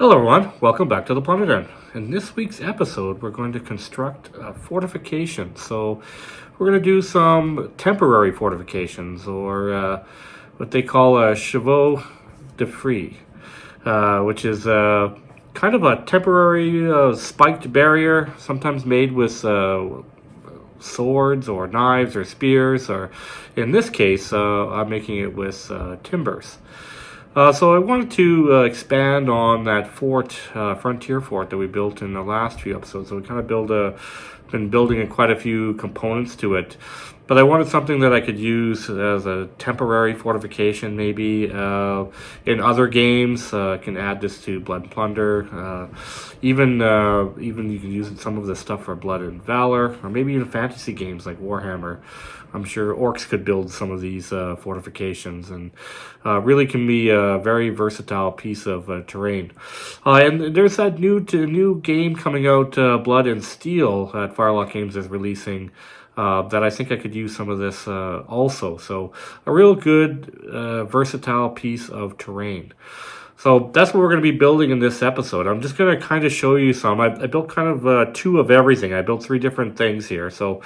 Hello everyone, welcome back to the Plunder Den. In this week's episode, we're going to construct a fortification. So we're going to do some temporary fortifications, or what they call a Chevaux de Frise, which is kind of a temporary spiked barrier, sometimes made with swords or knives or spears, or in this case, I'm making it with timbers. So I wanted to expand on that frontier fort that we built in the last few episodes. So we kind of been building quite a few components to it. But I wanted something that I could use as a temporary fortification, maybe in other games. I can add this to Blood and Plunder. Even you can use some of this stuff for Blood and Valor, or maybe even fantasy games like Warhammer. I'm sure orcs could build some of these fortifications, and really can be a very versatile piece of terrain. And there's that new game coming out, Blood and Steel, that Firelock Games is releasing, that I think I could use some of this also. So a real good, versatile piece of terrain. So that's what we're going to be building in this episode. I'm just going to kind of show you some. I built kind of two of everything. I built three different things here. So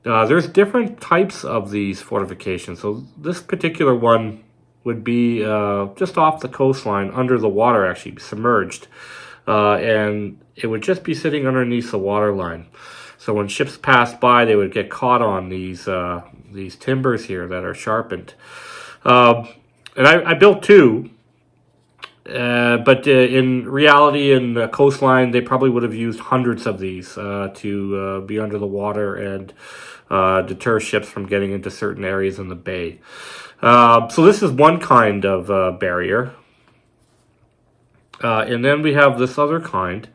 there's different types of these fortifications. So this particular one would be just off the coastline, under the water, actually submerged, and it would just be sitting underneath the water line. So when ships passed by, they would get caught on these timbers here that are sharpened. And I built two. But in reality, in the coastline, they probably would have used hundreds of these to be under the water and deter ships from getting into certain areas in the bay. So this is one kind of barrier. And then we have this other kind.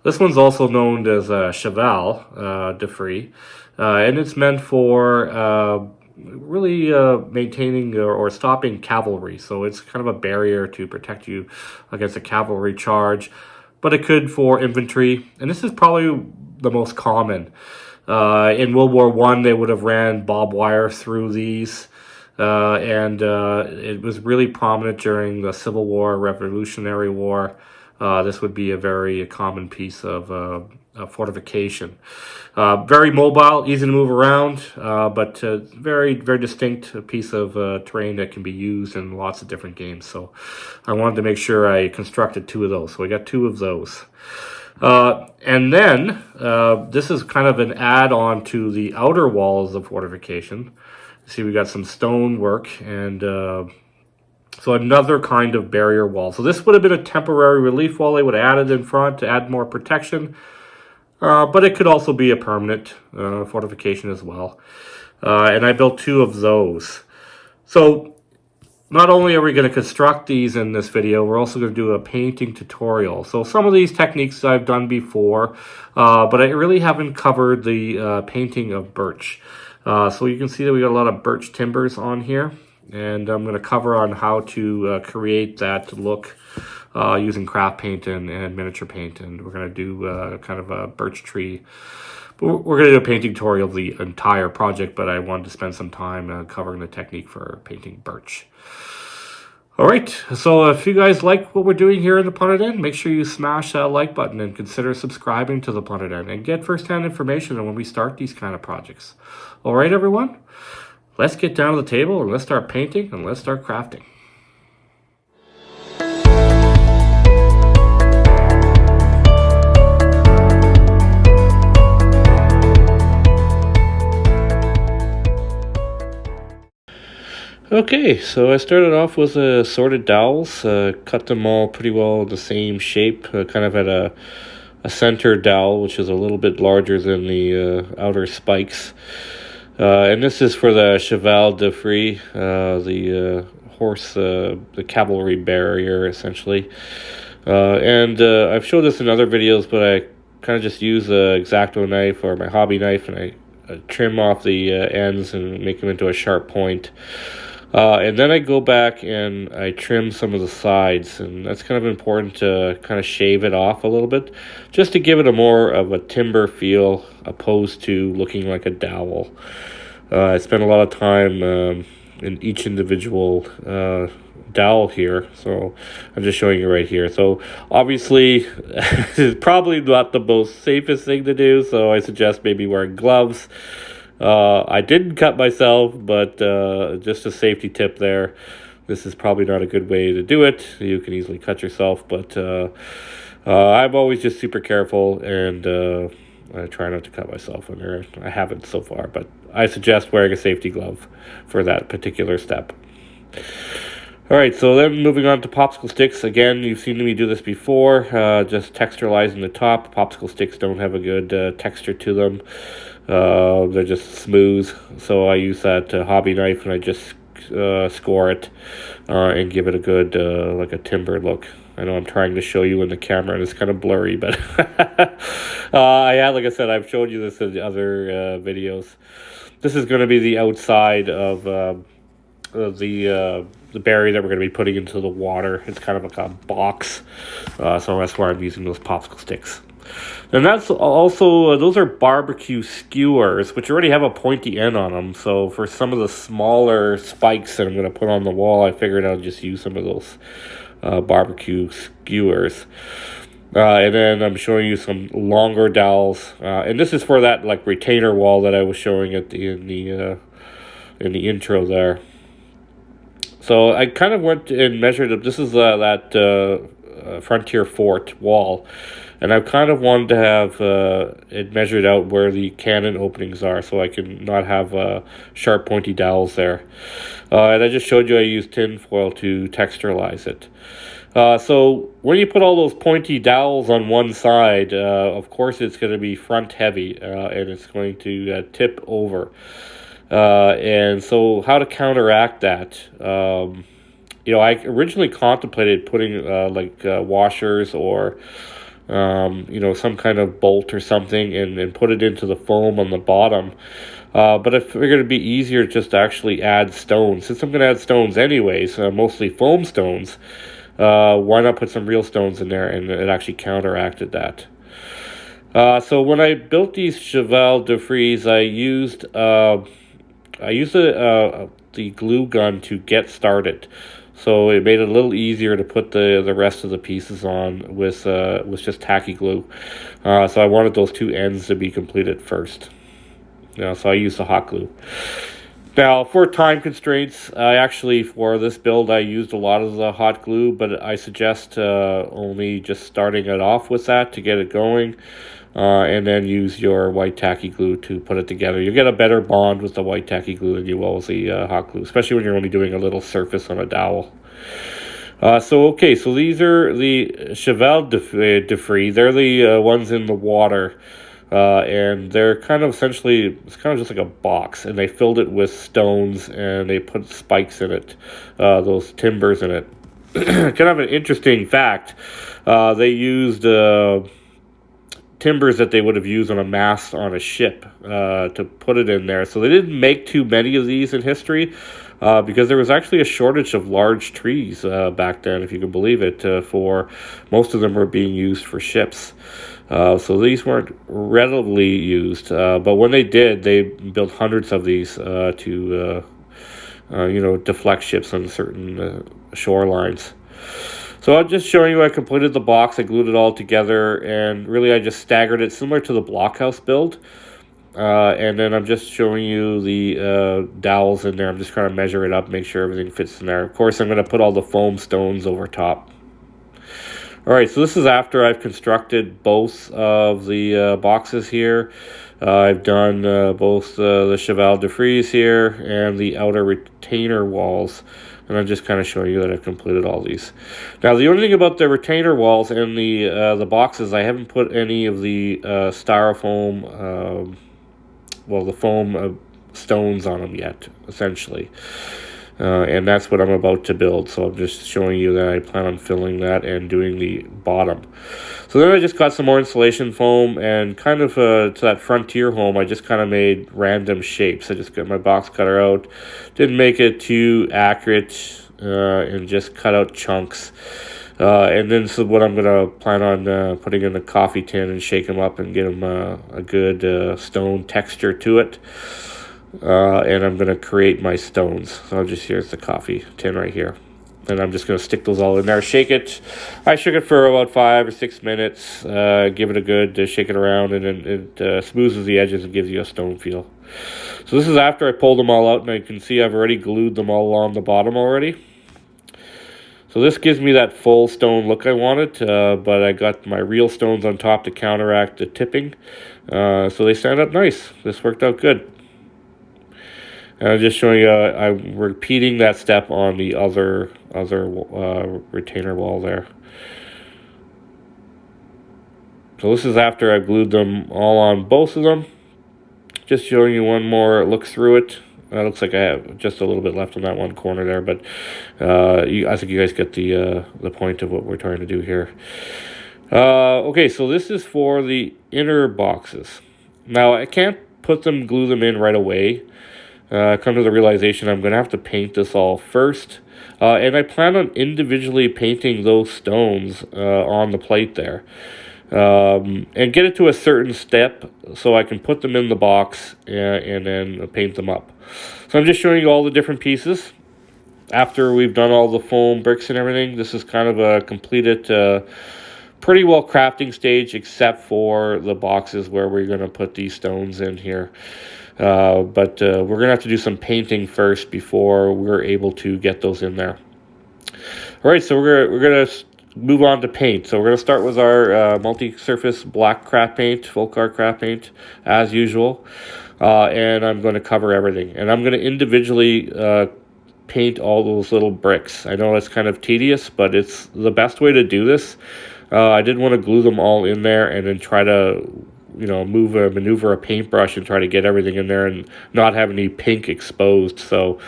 This one's also known as Chevaux de Frise, and it's meant for really maintaining or stopping cavalry. So it's kind of a barrier to protect you against a cavalry charge, but it could for infantry. And this is probably the most common. In World War I, they would have ran barbed wire through these, and it was really prominent during the Civil War, Revolutionary War. This would be a very common piece of fortification. Very mobile, easy to move around, but very, very distinct piece of terrain that can be used in lots of different games. So I wanted to make sure I constructed two of those. So I got two of those. And then this is kind of an add-on to the outer walls of fortification. See, we got some stonework and so another kind of barrier wall. So this would have been a temporary relief wall they would add it in front to add more protection. But it could also be a permanent fortification as well. And I built two of those. So not only are we going to construct these in this video, we're also going to do a painting tutorial. So some of these techniques I've done before, but I really haven't covered the painting of birch. So you can see that we got a lot of birch timbers on here. And I'm going to cover on how to create that look using craft paint and miniature paint. And we're going to do kind of a birch tree. We're going to do a painting tutorial of the entire project, but I wanted to spend some time covering the technique for painting birch. All right, so if you guys like what we're doing here in the Plunder Den, make sure you smash that like button and consider subscribing to the Plunder Den and get first-hand information on when we start these kind of projects. All right, everyone? Let's get down to the table and let's start painting and let's start crafting. Okay, so I started off with assorted dowels, cut them all pretty well in the same shape, kind of at a center dowel, which is a little bit larger than the outer spikes. And this is for the Chevaux de Frise, the horse, the cavalry barrier, essentially. And I've showed this in other videos, but I kind of just use a X-Acto knife or my hobby knife, and I trim off the ends and make them into a sharp point. And then I go back and I trim some of the sides, and that's kind of important to kind of shave it off a little bit, just to give it a more of a timber feel opposed to looking like a dowel. I spent a lot of time in each individual dowel here. So I'm just showing you right here. So obviously, it's probably not the most safest thing to do. So I suggest maybe wearing gloves. I didn't cut myself, but just a safety tip there. This is probably not a good way to do it. You can easily cut yourself, but I'm always just super careful, and I try not to cut myself when there. I haven't so far, but I suggest wearing a safety glove for that particular step. All right, so then moving on to popsicle sticks. Again, you've seen me do this before, just texturalizing the top. Popsicle sticks don't have a good texture to them. They're just smooth, so I use that hobby knife and I just score it and give it a good, like a timber look. I know I'm trying to show you in the camera and it's kind of blurry, but like I said, I've showed you this in other videos. This is going to be the outside of the berry that we're going to be putting into the water. It's kind of like a box, so that's why I'm using those popsicle sticks. And that's also, those are barbecue skewers, which already have a pointy end on them. So for some of the smaller spikes that I'm going to put on the wall, I figured I'll just use some of those barbecue skewers. And then I'm showing you some longer dowels. And this is for that like retainer wall that I was showing in the intro there. So I kind of went and measured it. This is that Frontier Fort wall. And I kind of wanted to have it measured out where the cannon openings are so I can not have sharp pointy dowels there. And I just showed you I used tin foil to texturalize it. So when you put all those pointy dowels on one side, of course it's going to be front heavy and it's going to tip over. And so how to counteract that? I originally contemplated putting washers or some kind of bolt or something and put it into the foam on the bottom. But I figured it'd be easier just to actually add stones. Since I'm going to add stones anyways, mostly foam stones, why not put some real stones in there? And it actually counteracted that. So when I built these Chevaux de Frise, I used the glue gun to get started. So it made it a little easier to put the rest of the pieces on with just tacky glue. So I wanted those two ends to be completed first. So I used the hot glue. Now, for time constraints, for this build, I used a lot of the hot glue, but I suggest only just starting it off with that to get it going. And then use your white tacky glue to put it together. You get a better bond with the white tacky glue than you will with the hot glue, especially when you're only doing a little surface on a dowel. So these are the Chevaux de Frise. They're the ones in the water, and they're kind of it's kind of just like a box, and they filled it with stones, and they put spikes in it, those timbers in it. Kind of an interesting fact, they used timbers that they would have used on a mast on a ship to put it in there. So they didn't make too many of these in history because there was actually a shortage of large trees back then, if you can believe it, for most of them were being used for ships. So these weren't readily used, but when they did, they built hundreds of these to deflect ships on certain shorelines. So I'm just showing you I completed the box. I glued it all together, and really I just staggered it similar to the blockhouse build. And then I'm just showing you the dowels in there. I'm just trying to measure it up, make sure everything fits in there. Of course, I'm going to put all the foam stones over top. All right, so this is after I've constructed both of the boxes here. I've done both the Chevaux de Frise here and the outer retainer walls. And I'm just kind of showing you that I've completed all these. Now, the only thing about the retainer walls and the boxes, I haven't put any of the styrofoam, the foam stones on them yet, essentially. And that's what I'm about to build. So I'm just showing you that I plan on filling that and doing the bottom. So then I just got some more insulation foam, and kind of to that Frontier home, I just kind of made random shapes. I just got my box cutter out, didn't make it too accurate, and just cut out chunks. And then so what I'm going to plan on putting in the coffee tin and shake them up and get them a good stone texture to it. And I'm going to create my stones. So here's the coffee tin right here. And I'm just going to stick those all in there. Shake it. I shook it for about 5 or 6 minutes. Give it a good shake it around, and then it smooths the edges and gives you a stone feel. So this is after I pulled them all out, and I can see I've already glued them all on the bottom already. So this gives me that full stone look I wanted, but I got my real stones on top to counteract the tipping. So they stand up nice. This worked out good. And I'm just showing you, I'm repeating that step on the other retainer wall there. So this is after I glued them all on both of them. Just showing you one more look through it. It looks like I have just a little bit left on that one corner there, but I think you guys get the point of what we're trying to do here. Okay, so this is for the inner boxes. Now, I can't glue them in right away. Come to the realization I'm going to have to paint this all first. And I plan on individually painting those stones on the plate there. And get it to a certain step so I can put them in the box and then paint them up. So I'm just showing you all the different pieces. After we've done all the foam bricks and everything, this is kind of a completed, pretty well crafting stage, except for the boxes where we're going to put these stones in here. But we're going to have to do some painting first before we're able to get those in there. All right, so we're going to move on to paint. So we're going to start with our multi-surface black craft paint, full car craft paint, as usual. And I'm going to cover everything. And I'm going to individually paint all those little bricks. I know that's kind of tedious, but it's the best way to do this. I didn't want to glue them all in there and then try to, maneuver a paintbrush and try to get everything in there and not have any pink exposed. So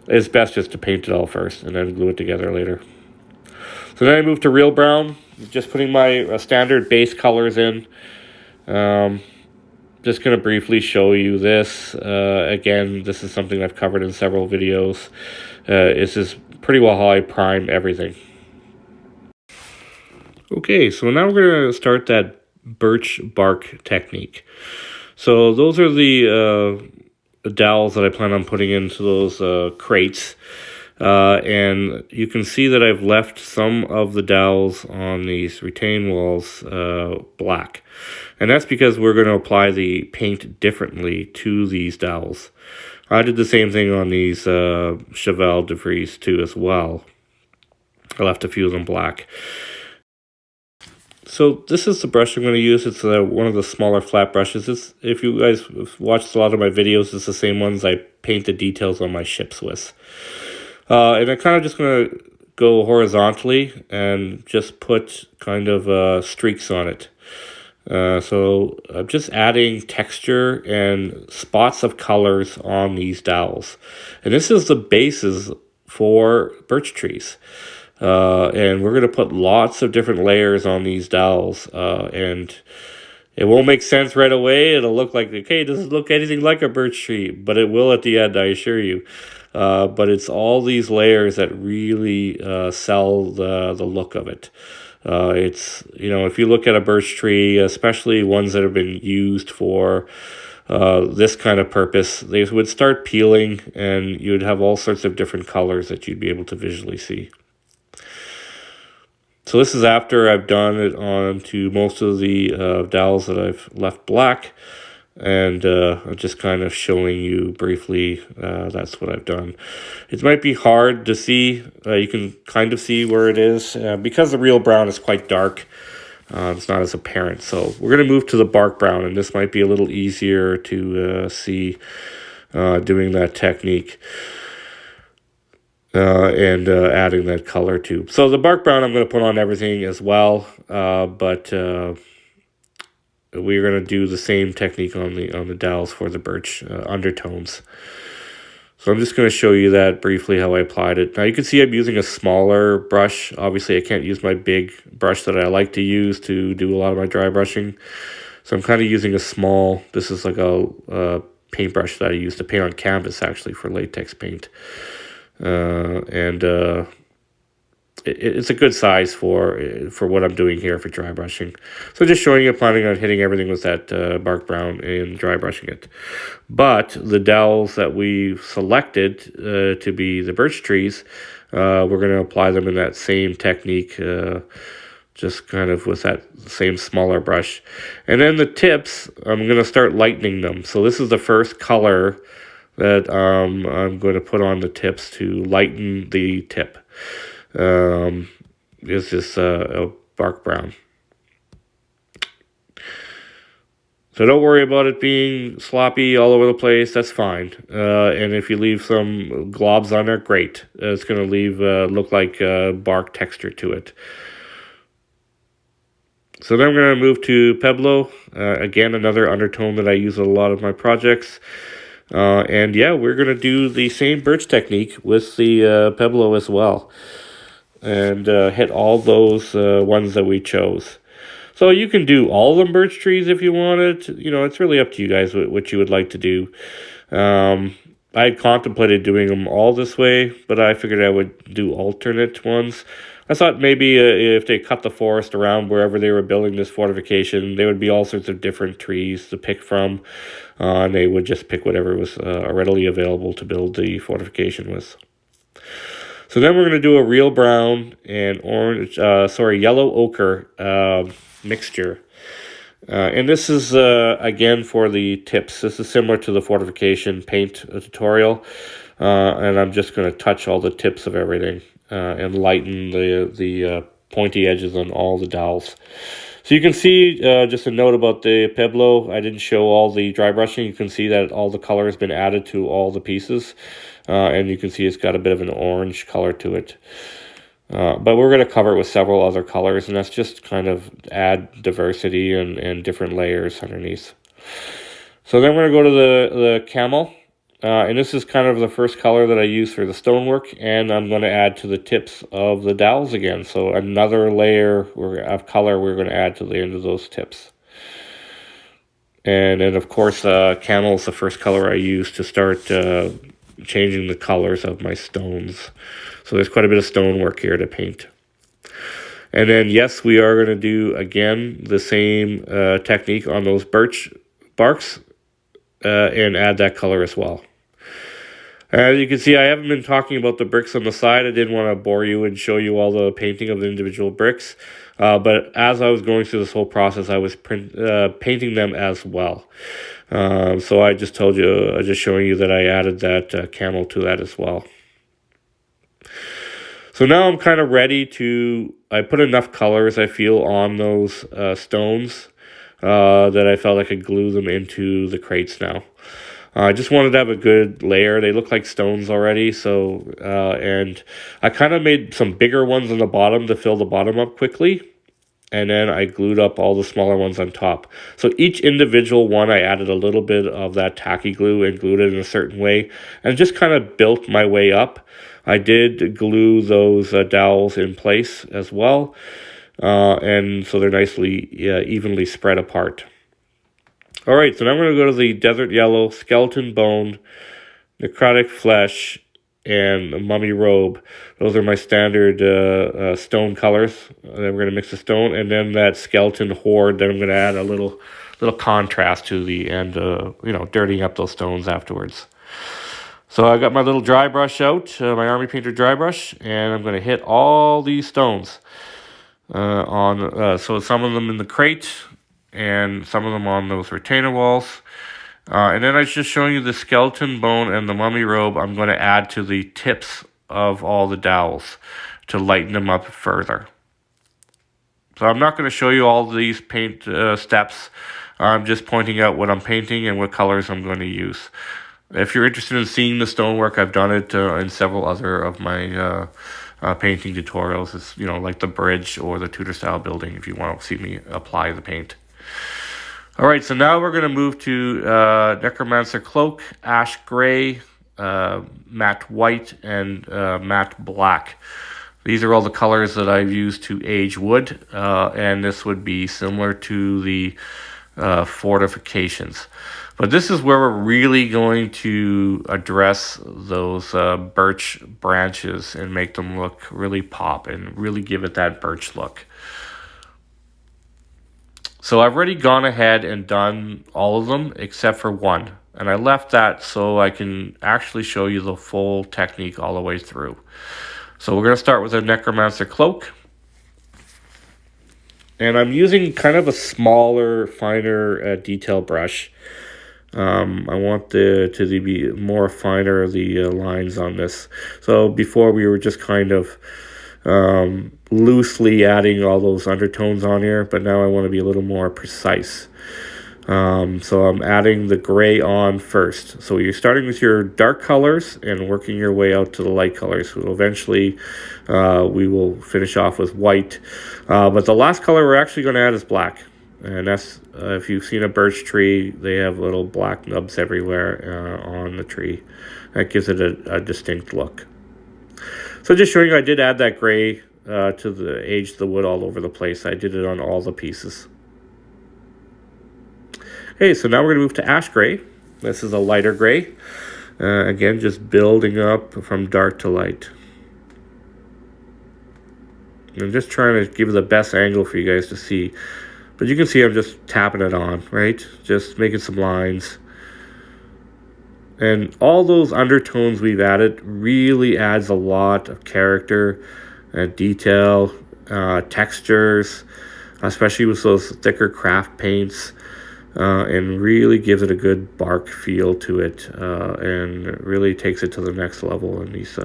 it's best just to paint it all first and then glue it together later. So then I move to real brown, just putting my standard base colors in. Just going to briefly show you this. Again, this is something I've covered in several videos. This is pretty well how I prime everything. Okay, so now we're going to start that birch bark technique. So those are the dowels that I plan on putting into those crates. And you can see that I've left some of the dowels on these retaining walls black. And that's because we're going to apply the paint differently to these dowels. I did the same thing on these Chevaux de Frise too as well. I left a few of them black. So this is the brush I'm going to use. It's one of the smaller flat brushes. If you guys have watched a lot of my videos, it's the same ones I paint the details on my ships with. And I'm kind of just going to go horizontally and just put kind of streaks on it. So I'm just adding texture and spots of colors on these dowels. And this is the basis for birch trees. And we're going to put lots of different layers on these dowels. And it won't make sense right away. It'll look like, okay, it doesn't look anything like a birch tree, but it will at the end, I assure you. But it's all these layers that really sell the look of it. It's, if you look at a birch tree, especially ones that have been used for this kind of purpose, they would start peeling and you'd have all sorts of different colors that you'd be able to visually see. So this is after I've done it onto most of the dowels that I've left black. And I'm just kind of showing you briefly that's what I've done. It might be hard to see. You can kind of see where it is. Because the real brown is quite dark, it's not as apparent. So we're going to move to the bark brown, and this might be a little easier to see doing that technique. And adding that color too. So the bark brown I'm going to put on everything as well, but we're going to do the same technique on the dowels for the birch undertones. So I'm just going to show you that briefly how I applied it. Now you can see I'm using a smaller brush. Obviously I can't use my big brush that I like to use to do a lot of my dry brushing. So I'm kind of using a small, this is like a paintbrush that I use to paint on canvas actually for latex paint. It's a good size for what I'm doing here for dry brushing. So just showing you, planning on hitting everything with that bark brown and dry brushing it. But the dowels that we've selected to be the birch trees, we're going to apply them in that same technique, just kind of with that same smaller brush. And then the tips, I'm going to start lightening them. So this is the first color that I'm going to put on the tips to lighten the tip. Is this a bark brown. So don't worry about it being sloppy all over the place. That's fine. And if you leave some globs on there, great. It's going to leave look like bark texture to it. So then I'm going to move to Pueblo. Again, another undertone that I use in a lot of my projects. And yeah, we're going to do the same birch technique with the Pueblo as well. And hit all those ones that we chose. So you can do all of them birch trees if you wanted. You know, it's really up to you guys what you would like to do. I contemplated doing them all this way, but I figured I would do alternate ones. I thought maybe if they cut the forest around wherever they were building this fortification, there would be all sorts of different trees to pick from. And they would just pick whatever was readily available to build the fortification with. So then we're going to do a real brown and yellow ochre mixture. And this is, again, for the tips. This is similar to the fortification paint tutorial. And I'm just going to touch all the tips of everything and lighten the pointy edges on all the dowels. So you can see, just a note about the Pueblo, I didn't show all the dry brushing. You can see that all the color has been added to all the pieces. And you can see it's got a bit of an orange color to it. But we're going to cover it with several other colors, and that's just kind of add diversity and different layers underneath. So then we're going to go to the camel. And this is kind of the first color that I use for the stonework, and I'm going to add to the tips of the dowels again. So another layer of color we're going to add to the end of those tips. And then, of course, camel is the first color I use to start changing the colors of my stones. So there's quite a bit of stonework here to paint. And then, yes, we are going to do, again, the same technique on those birch barks and add that color as well. As you can see, I haven't been talking about the bricks on the side. I didn't want to bore you and show you all the painting of the individual bricks. But as I was going through this whole process, I was painting them as well. So I just told you, just showing you that I added that camel to that as well. So now I'm kind of ready I put enough colors, I feel, on those stones that I felt I could glue them into the crates now. I just wanted to have a good layer. They look like stones already, so and I kind of made some bigger ones on the bottom to fill the bottom up quickly, and then I glued up all the smaller ones on top. So each individual one, I added a little bit of that tacky glue and glued it in a certain way, and just kind of built my way up. I did glue those dowels in place as well, and so they're nicely evenly spread apart. All right, so now I'm going to go to the desert yellow, skeleton bone, necrotic flesh, and mummy robe. Those are my standard stone colors. And then we're going to mix the stone, and then that skeleton horde. Then I'm going to add a little contrast to the end, dirtying up those stones afterwards. So I got my little dry brush out, my Army Painter dry brush, and I'm going to hit all these stones so some of them in the crate, and some of them on those retainer walls. And then I was just showing you the skeleton bone and the mummy robe I'm going to add to the tips of all the dowels to lighten them up further. So I'm not going to show you all these paint steps. I'm just pointing out what I'm painting and what colors I'm going to use. If you're interested in seeing the stonework, I've done it in several other of my painting tutorials. It's, like the bridge or the Tudor style building if you want to see me apply the paint. All right, so now we're going to move to Necromancer Cloak, Ash Gray, Matte White, and Matte Black. These are all the colors that I've used to age wood, and this would be similar to the fortifications. But this is where we're really going to address those birch branches and make them look really pop and really give it that birch look. So I've already gone ahead and done all of them except for one. And I left that so I can actually show you the full technique all the way through. So we're going to start with a necromancer cloak. And I'm using kind of a smaller, finer detail brush. I want to be more finer, the lines on this. So before we were just kind of loosely adding all those undertones on here, but now I want to be a little more precise. So I'm adding the gray on first. So you're starting with your dark colors and working your way out to the light colors. So eventually we will finish off with white. But the last color we're actually going to add is black. And that's, if you've seen a birch tree, they have little black nubs everywhere on the tree. That gives it a distinct look. So just showing you, I did add that gray to the age of the wood all over the place. I did it on all the pieces. Okay, so now we're going to move to ash gray. This is a lighter gray. Again, just building up from dark to light. I'm just trying to give the best angle for you guys to see. But you can see I'm just tapping it on, right? Just making some lines. And all those undertones we've added really adds a lot of character and detail, textures, especially with those thicker craft paints. And really gives it a good bark feel to it, and really takes it to the next level in these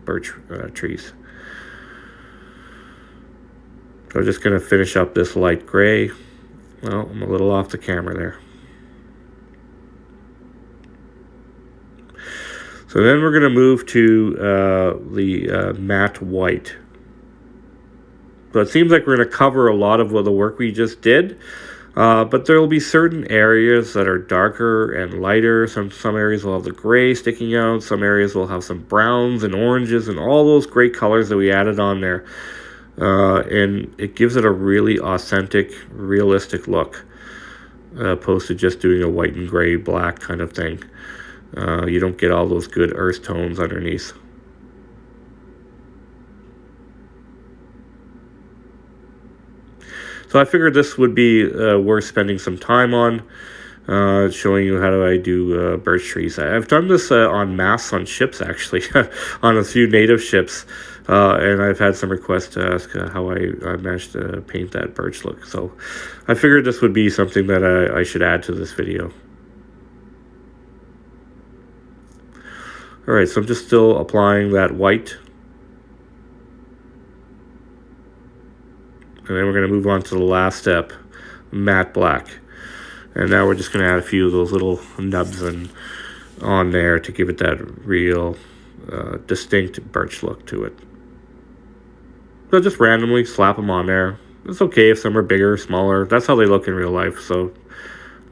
birch trees. So I'm just going to finish up this light gray. Well, I'm a little off the camera there. So then we're going to move to the matte white. So it seems like we're going to cover a lot of the work we just did. But there will be certain areas that are darker and lighter. Some areas will have the gray sticking out. Some areas will have some browns and oranges and all those great colors that we added on there. And it gives it a really authentic, realistic look, opposed to just doing a white and gray, black kind of thing. You don't get all those good earth tones underneath. So I figured this would be worth spending some time on, showing you how do I do birch trees. I've done this on masts on ships, actually, on a few native ships, and I've had some requests to ask how I managed to paint that birch look. So I figured this would be something that I should add to this video. All right, so I'm just still applying that white. And then we're going to move on to the last step, matte black. And now we're just going to add a few of those little nubs on there to give it that real distinct birch look to it. So just randomly slap them on there. It's okay if some are bigger, smaller. That's how they look in real life. So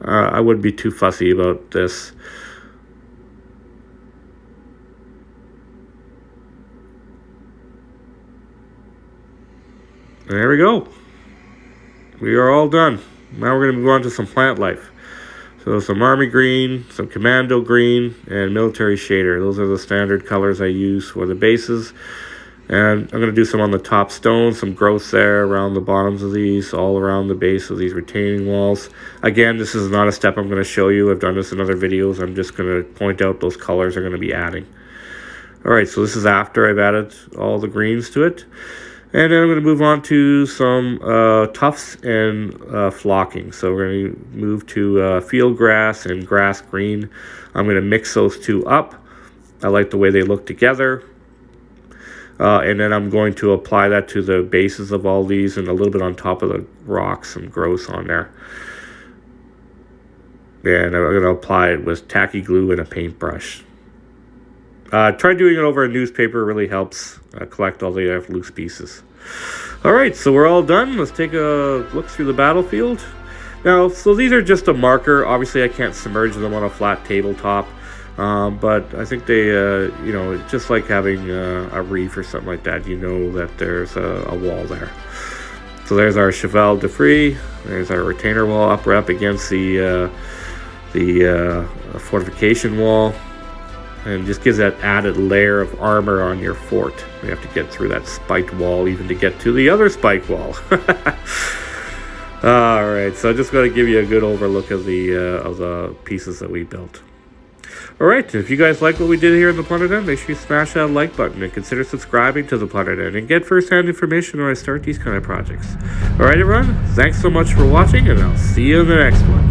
I wouldn't be too fussy about this. There we go. We are all done. Now we're going to move on to some plant life. So some army green, some commando green, and military shader. Those are the standard colors I use for the bases. And I'm going to do some on the top stones, some growth there around the bottoms of these, all around the base of these retaining walls. Again, this is not a step I'm going to show you. I've done this in other videos. I'm just going to point out those colors I'm going to be adding. All right, so this is after I've added all the greens to it. And then I'm going to move on to some tufts and flocking. So we're going to move to field grass and grass green. I'm going to mix those two up. I like the way they look together. And then I'm going to apply that to the bases of all these and a little bit on top of the rocks, some growth on there. And I'm going to apply it with tacky glue and a paintbrush. Try doing it over a newspaper, really helps collect all the loose pieces. All right, so we're all done. Let's take a look through the battlefield. Now, so these are just a marker. Obviously, I can't submerge them on a flat tabletop, but I think they, you know, just like having a reef or something like that, you know that there's a wall there. So there's our Chevaux de Frise. There's our retainer wall up against the fortification wall. And just gives that added layer of armor on your fort. We have to get through that spiked wall even to get to the other spike wall. All right, so I'm just going to give you a good overlook of the pieces that we built. Alright, if you guys like what we did here in the Plunder Den, make sure you smash that like button and consider subscribing to the Plunder Den and get first-hand information when I start these kind of projects. Alright everyone, thanks so much for watching, and I'll see you in the next one.